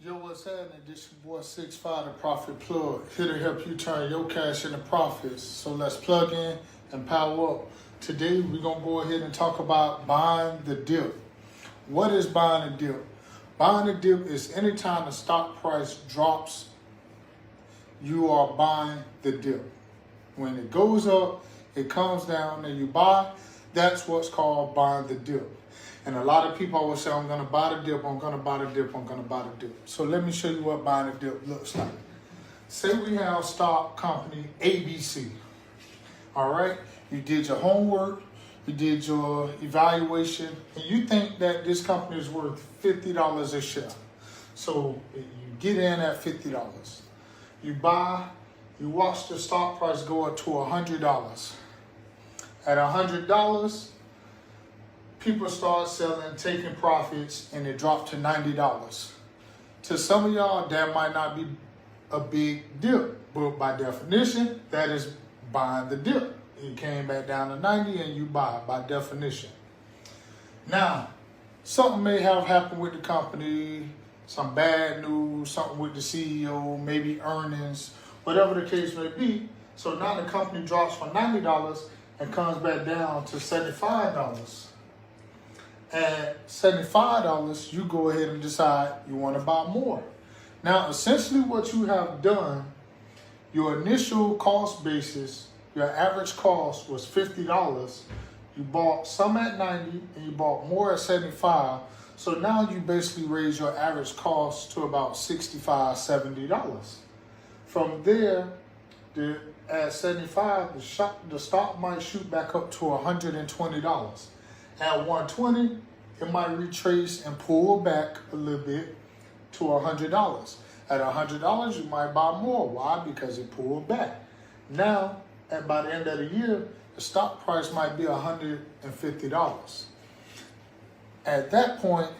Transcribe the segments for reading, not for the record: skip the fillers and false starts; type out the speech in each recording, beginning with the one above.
Yo, what's happening? This your boy 6'5", the Profit Plug, here to help you turn your cash into profits. So let's plug in and power up. Today, we're going to go ahead and talk about buying the dip. What is buying a dip? Buying a dip is anytime the stock price drops, you are buying the dip. When it goes up, it comes down, and you buy. That's what's called buying the dip. And a lot of people always say, I'm going to buy the dip, I'm going to buy the dip, I'm going to buy the dip. So let me show you what buying a dip looks like. Say we have stock company ABC. All right? You did your homework, you did your evaluation, and you think that this company is worth $50 a share. So you get in at $50. You buy, you watch the stock price go up to $100. At $100, people start selling, taking profits, and it dropped to $90. To some of y'all, that might not be a big dip, but by definition, that is buying the dip. It came back down to 90 and you buy by definition. Now, something may have happened with the company, some bad news, something with the CEO, maybe earnings, whatever the case may be. So now the company drops from $90 and comes back down to $75. At $75, you go ahead and decide you want to buy more. Now, essentially what you have done, your initial cost basis, your average cost was $50. You bought some at 90 and you bought more at 75. So now you basically raise your average cost to about $65, $70. From there, at 75, the stock might shoot back up to $120. At 120, it might retrace and pull back a little bit to $100. At $100, you might buy more. Why? Because it pulled back. Now, by the end of the year, the stock price might be $150. At that point,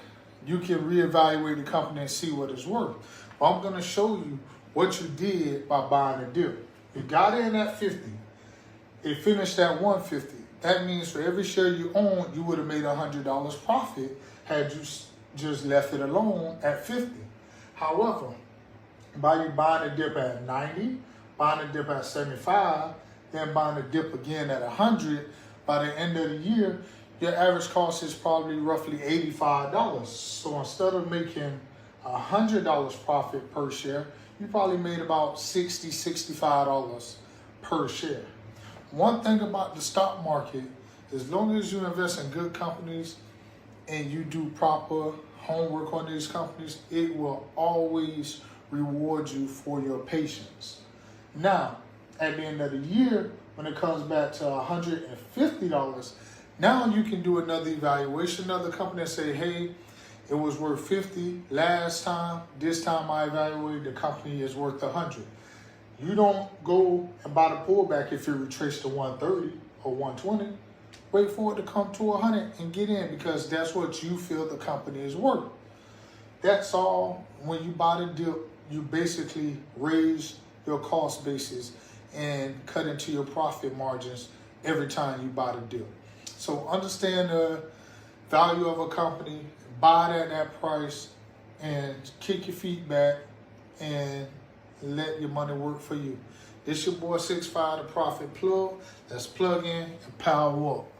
you can reevaluate the company and see what it's worth. Well, I'm going to show you what you did by buying a dip. You got in at 50. It finished at 150. That means for every share you own, you would have made $100 profit had you just left it alone at 50. However, by you buying a dip at 90, buying a dip at 75, then buying a dip again at 100, by the end of the year, your average cost is probably roughly $85. So instead of making $100 profit per share, you probably made about $60, $65 per share. One thing about the stock market, as long as you invest in good companies and you do proper homework on these companies, it will always reward you for your patience. Now, at the end of the year, when it comes back to $150, now you can do another evaluation, another company, and say, hey, it was worth $50 last time. This time I evaluated, the company is worth $100. You don't go and buy the pullback if it retraced to 130 or 120. Wait for it to come to 100 and get in, because that's what you feel the company is worth. That's all. When you buy the dip, you basically raise your cost basis and cut into your profit margins every time you buy the dip. So understand the value of a company, buy it at that price, and kick your feet back and let your money work for you. This your boy 6'5", the Profit Plug. Let's plug in and power up.